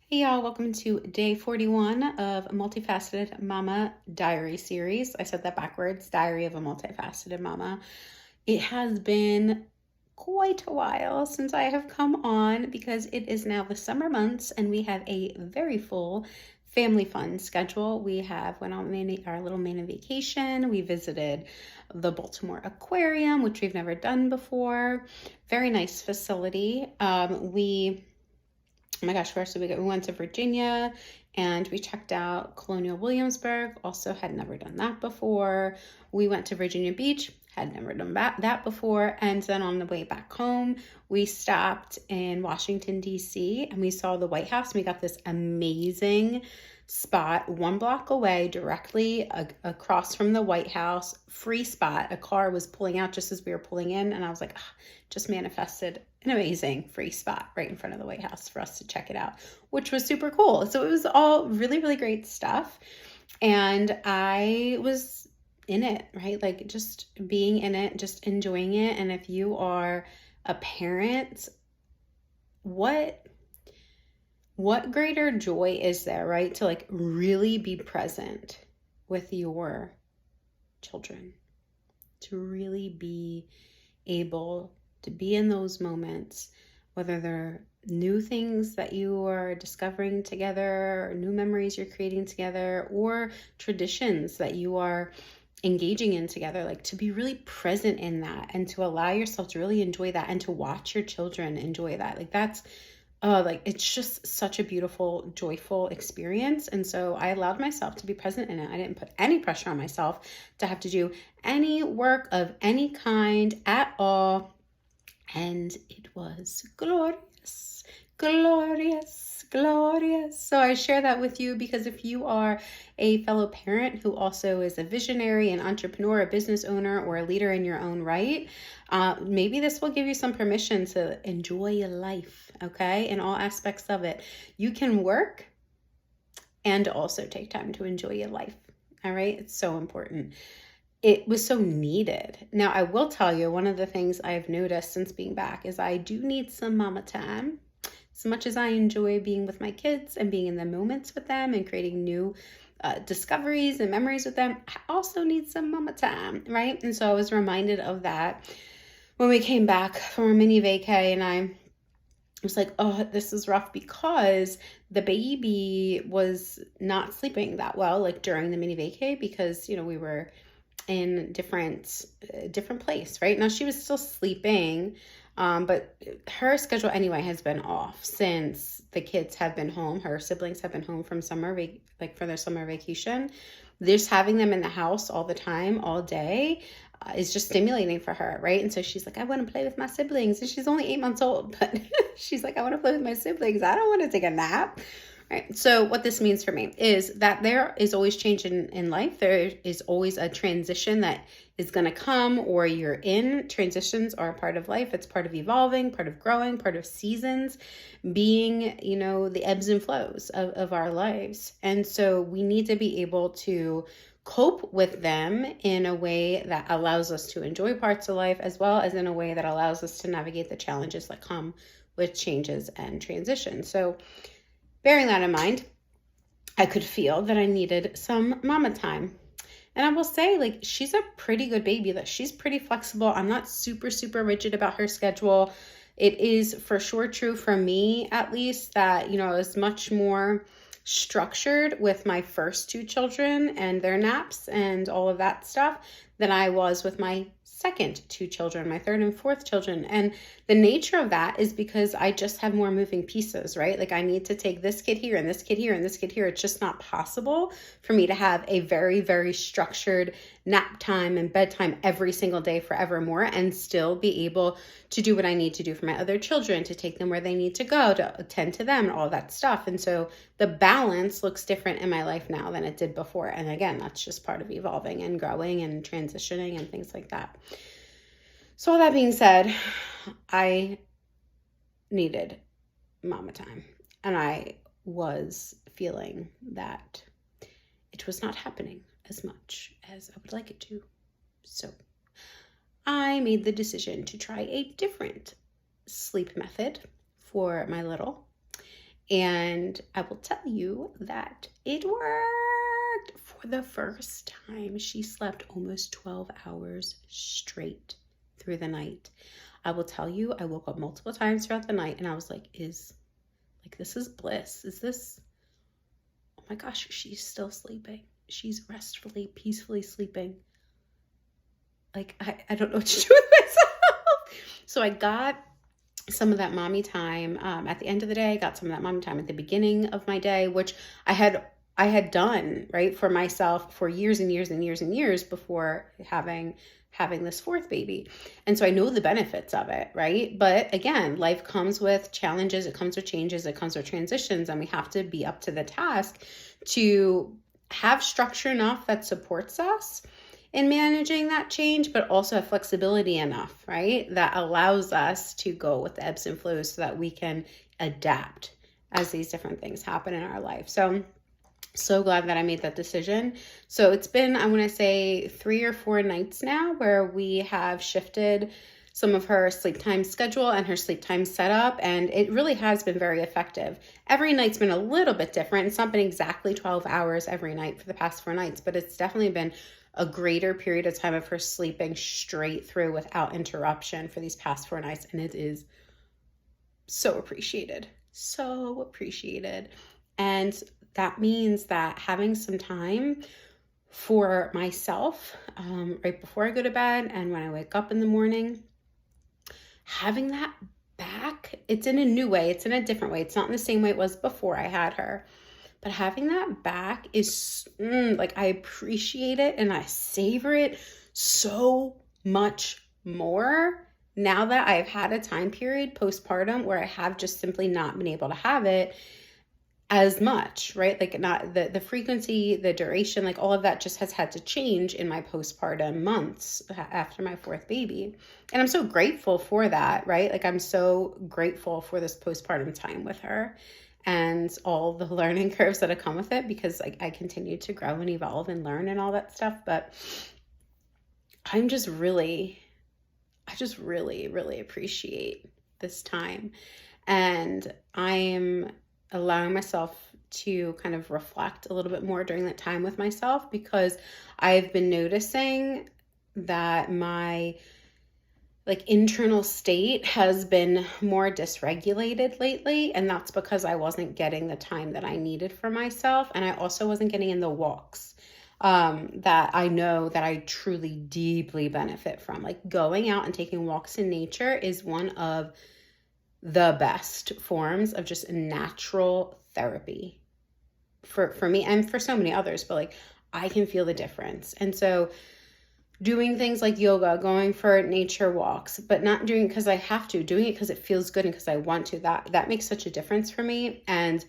Hey y'all, welcome to day 41 of Multi-Faceted Mama Diary series. I said that backwards, Diary of a Multifaceted Mama. It has been quite a while since I have come on because it is now the summer months and we have a very full family fun schedule. We have went on our little mini vacation. We visited the Baltimore Aquarium, which we've never done before. Very nice facility. Oh my gosh, first we went to Virginia and we checked out Colonial Williamsburg. Also had never done that before. We went to Virginia Beach, had never done that before. And then on the way back home, we stopped in Washington, D.C. and we saw the White House. We got this amazing spot 1 block away, directly across from the White House, free spot. A car was pulling out just as we were pulling in, and I was like, just manifested an amazing free spot right in front of the White House for us to check it out, which was super cool. So it was all really, really great stuff. And I was in it, right? Like just being in it, just enjoying it. And if you are a parent, what greater joy is there, right? To like really be present with your children, to really be able to be in those moments, whether they're new things that you are discovering together, or new memories you're creating together, or traditions that you are engaging in together, like to be really present in that and to allow yourself to really enjoy that and to watch your children enjoy that. Like that's like it's just such a beautiful, joyful experience. And so I allowed myself to be present in it. I didn't put any pressure on myself to have to do any work of any kind at all. And it was glorious, glorious, glorious. So I share that with you because if you are a fellow parent who also is a visionary, an entrepreneur, a business owner, or a leader in your own right, maybe this will give you some permission to enjoy your life, okay, in all aspects of it. You can work and also take time to enjoy your life, all right? It's so important. It was so needed. Now, I will tell you, one of the things I've noticed since being back is I do need some mama time. As much as I enjoy being with my kids and being in the moments with them and creating new discoveries and memories with them, I also need some mama time, right? And so I was reminded of that when we came back from our mini vacay, and I was like, oh, this is rough because the baby was not sleeping that well, like during the mini vacay, because, we were in different place, right? Now she was still sleeping, but her schedule anyway has been off since the kids have been home. Her siblings have been home from for their summer vacation. Just having them in the house all the time, all day, is just stimulating for her, right? And so she's like, I want to play with my siblings. And she's only 8 months old, but she's like, I want to play with my siblings. I don't want to take a nap. Right. So what this means for me is that there is always change in life. There is always a transition that is going to come, or you're in. Transitions are a part of life. It's part of evolving, part of growing, part of seasons, being, the ebbs and flows of our lives. And so we need to be able to cope with them in a way that allows us to enjoy parts of life, as well as in a way that allows us to navigate the challenges that come with changes and transitions. So bearing that in mind, I could feel that I needed some mama time. And I will say, like, she's a pretty good baby. That she's pretty flexible. I'm not super, super rigid about her schedule. It is for sure true for me, at least, that, I was much more structured with my first 2 children and their naps and all of that stuff than I was with my second 2 children, my third and fourth children. And the nature of that is because I just have more moving pieces, right? Like I need to take this kid here and this kid here and this kid here. It's just not possible for me to have a very, very structured nap time and bedtime every single day forevermore and still be able to do what I need to do for my other children, to take them where they need to go, to attend to them and all that stuff. And so the balance looks different in my life now than it did before. And again, that's just part of evolving and growing and transitioning and things like that. So all that being said, I needed mama time, and I was feeling that it was not happening as much as I would like it to. So I made the decision to try a different sleep method for my little. And I will tell you that it worked. For the first time, she slept almost 12 hours straight through the night. I will tell you, I woke up multiple times throughout the night and I was like, this is bliss. Is this, oh my gosh, she's still sleeping. She's restfully, peacefully sleeping. Like, I don't know what to do with myself. So I got some of that mommy time at the end of the day. I got some of that mommy time at the beginning of my day, which I had done, right, for myself for years and years and years and years before having this fourth baby. And so I know the benefits of it, right? But again, life comes with challenges, it comes with changes, it comes with transitions, and we have to be up to the task to have structure enough that supports us in managing that change, but also have flexibility enough, right, that allows us to go with the ebbs and flows so that we can adapt as these different things happen in our life. So glad that I made that decision. So it's been, I want to say 3 or 4 nights now where we have shifted some of her sleep time schedule and her sleep time setup, and it really has been very effective. Every night's been a little bit different. It's not been exactly 12 hours every night for the past 4 nights, but it's definitely been a greater period of time of her sleeping straight through without interruption for these past 4 nights. And it is so appreciated. So appreciated. And that means that having some time for myself right before I go to bed and when I wake up in the morning, having that back, it's in a new way. It's in a different way. It's not in the same way it was before I had her. But having that back is like, I appreciate it and I savor it so much more now that I've had a time period postpartum where I have just simply not been able to have it as much, right? Like, not the frequency, the duration, like all of that just has had to change in my postpartum months after my fourth baby. And I'm so grateful for that, right? Like, I'm so grateful for this postpartum time with her and all the learning curves that have come with it, because like I continue to grow and evolve and learn and all that stuff. But I just really, really appreciate this time. And I'm allowing myself to kind of reflect a little bit more during that time with myself, because I've been noticing that my internal state has been more dysregulated lately. And that's because I wasn't getting the time that I needed for myself. And I also wasn't getting in the walks that I know that I truly deeply benefit from. Like, going out and taking walks in nature is one of the best forms of just natural therapy for me and for so many others. But like, I can feel the difference. And so doing things like yoga, going for nature walks, but not doing it because I have to, doing it because it feels good and because I want to, that makes such a difference for me. And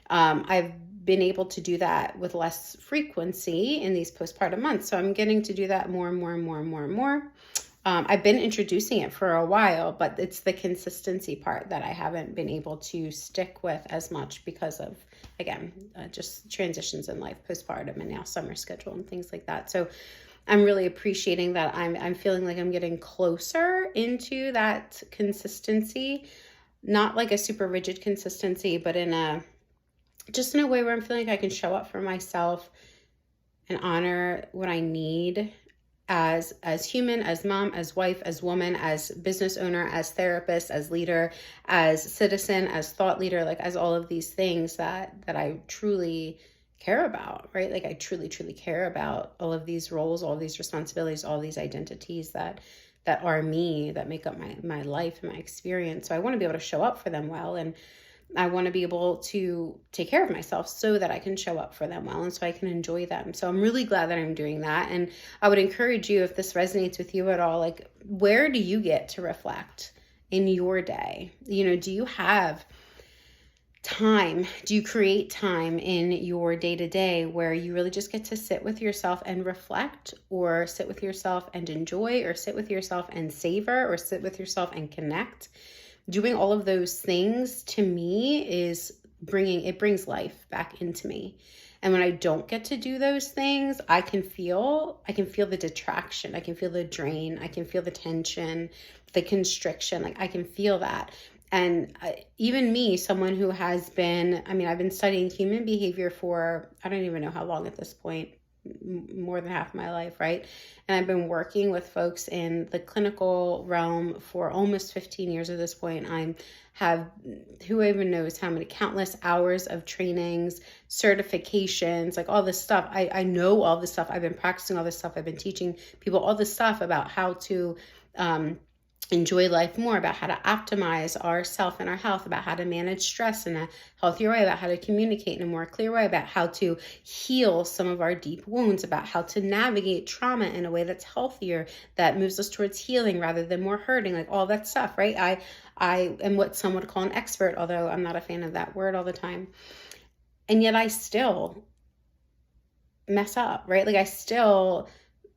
I've been able to do that with less frequency in these postpartum months. So I'm getting to do that more and more and more and more and more. I've been introducing it for a while, but it's the consistency part that I haven't been able to stick with as much because of, again, just transitions in life, postpartum, and now summer schedule and things like that. So I'm really appreciating that I'm feeling like I'm getting closer into that consistency, not like a super rigid consistency, but in a way where I'm feeling like I can show up for myself and honor what I need as human, as mom, as wife, as woman, as business owner, as therapist, as leader, as citizen, as thought leader, like as all of these things that I truly care about, right? Like, I truly care about all of these roles, all of these responsibilities, all these identities that are me, that make up my life and my experience. So I want to be able to show up for them well, and I want to be able to take care of myself so that I can show up for them well and so I can enjoy them. So I'm really glad that I'm doing that. And I would encourage you, if this resonates with you at all, like, where do you get to reflect in your day? Do you have time? Do you create time in your day-to-day where you really just get to sit with yourself and reflect, or sit with yourself and enjoy, or sit with yourself and savor, or sit with yourself and connect? Doing all of those things, to me, brings life back into me. And when I don't get to do those things, I can feel the detraction. I can feel the drain. I can feel the tension, the constriction. Like, I can feel that. And even me, someone who has been, I've been studying human behavior for, I don't even know how long at this point, more than half my life, right? And I've been working with folks in the clinical realm for almost 15 years at this point. I have, who even knows how many countless hours of trainings, certifications, like all this stuff. I know all this stuff. I've been practicing all this stuff. I've been teaching people all this stuff about how to enjoy life more, about how to optimize ourself and our health, about how to manage stress in a healthier way, about how to communicate in a more clear way, about how to heal some of our deep wounds, about how to navigate trauma in a way that's healthier, that moves us towards healing rather than more hurting, like all that stuff, right? I am what some would call an expert, although I'm not a fan of that word all the time. And yet I still mess up, right? Like I still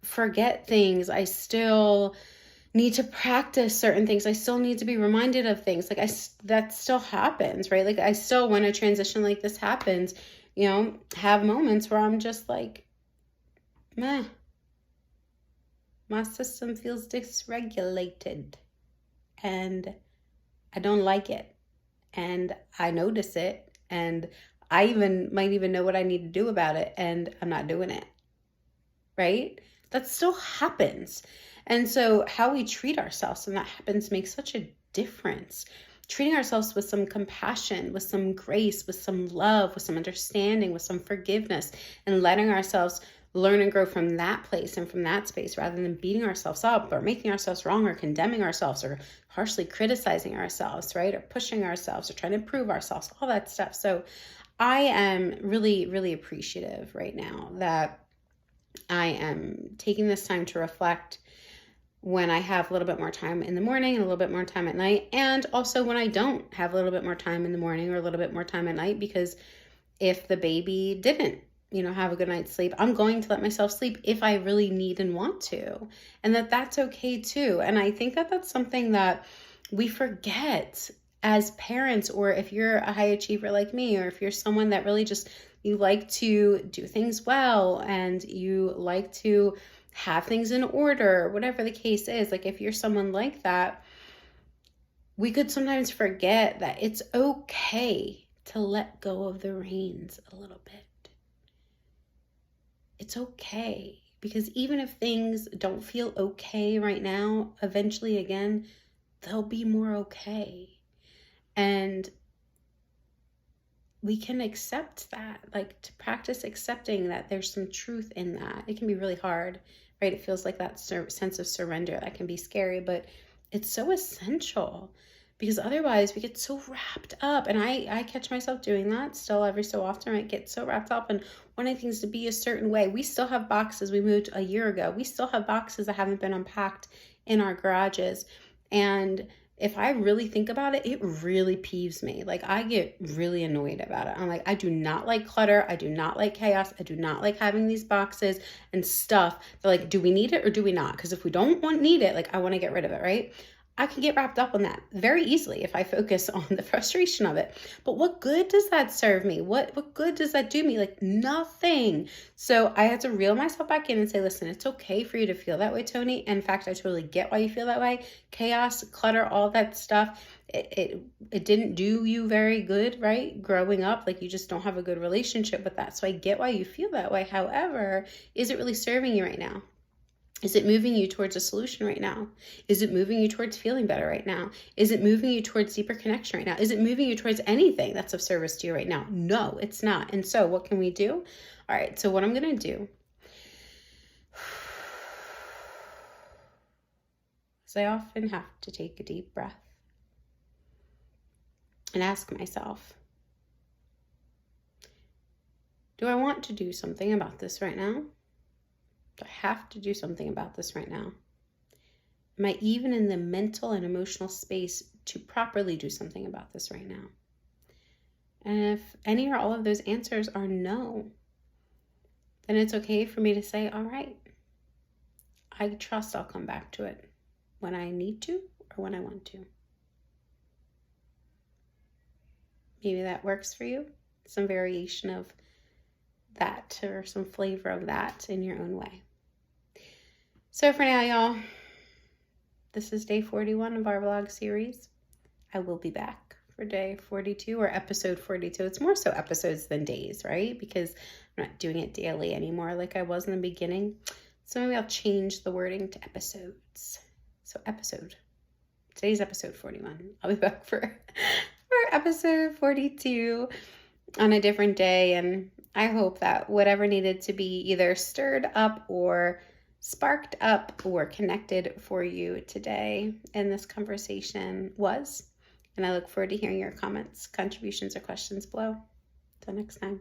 forget things. I still need to practice certain things. I still need to be reminded of things. Like that still happens, right? Like I still, when a transition like this happens, have moments where I'm just like, meh, my system feels dysregulated and I don't like it. And I notice it, and I might even know what I need to do about it, and I'm not doing it, right? That still happens. And so how we treat ourselves when that happens makes such a difference. Treating ourselves with some compassion, with some grace, with some love, with some understanding, with some forgiveness, and letting ourselves learn and grow from that place and from that space, rather than beating ourselves up or making ourselves wrong or condemning ourselves or harshly criticizing ourselves, right? Or pushing ourselves or trying to prove ourselves, all that stuff. So I am really, really appreciative right now that I am taking this time to reflect when I have a little bit more time in the morning and a little bit more time at night, and also when I don't have a little bit more time in the morning or a little bit more time at night, because if the baby didn't, have a good night's sleep, I'm going to let myself sleep if I really need and want to, and that's okay too. And I think that that's something that we forget as parents, or if you're a high achiever like me, or if you're someone that really just, you like to do things well and you like to have things in order, whatever the case is. Like if you're someone like that, we could sometimes forget that it's okay to let go of the reins a little bit. It's okay, because even if things don't feel okay right now, eventually again, they'll be more okay. And we can accept that, like to practice accepting that there's some truth in that. It can be really hard, right? It feels like that sense of surrender that can be scary, but it's so essential, because otherwise we get so wrapped up. And I catch myself doing that still every so often. I get so wrapped up in wanting things to be a certain way. We still have boxes we moved a year ago. We still have boxes that haven't been unpacked in our garages. And if I really think about it, it really peeves me. Like I get really annoyed about it. I'm like, I do not like clutter. I do not like chaos. I do not like having these boxes and stuff. They're like, do we need it or do we not? Because if we don't need it, like I want to get rid of it, right? I can get wrapped up on that very easily if I focus on the frustration of it. But what good does that serve me? What good does that do me? Like nothing. So I had to reel myself back in and say, listen, it's okay for you to feel that way, Tony. In fact, I totally get why you feel that way. Chaos, clutter, all that stuff. It didn't do you very good, right? Growing up, like you just don't have a good relationship with that. So I get why you feel that way. However, is it really serving you right now? Is it moving you towards a solution right now? Is it moving you towards feeling better right now? Is it moving you towards deeper connection right now? Is it moving you towards anything that's of service to you right now? No, it's not. And so what can we do? All right, so what I'm going to do is I often have to take a deep breath and ask myself, do I want to do something about this right now? Do I have to do something about this right now? Am I even in the mental and emotional space to properly do something about this right now? And if any or all of those answers are no, then it's okay for me to say, all right, I trust I'll come back to it when I need to or when I want to. Maybe that works for you. Some variation of that or some flavor of that in your own way. So for now, y'all, this is day 41 of our vlog series. I will be back for day 42 or episode 42. It's more so episodes than days, right? Because I'm not doing it daily anymore like I was in the beginning. So maybe I'll change the wording to episodes. So today's episode 41. I'll be back for episode 42 on a different day. And I hope that whatever needed to be either stirred up or sparked up or connected for you today in this conversation was. And I look forward to hearing your comments, contributions, or questions below. Until next time.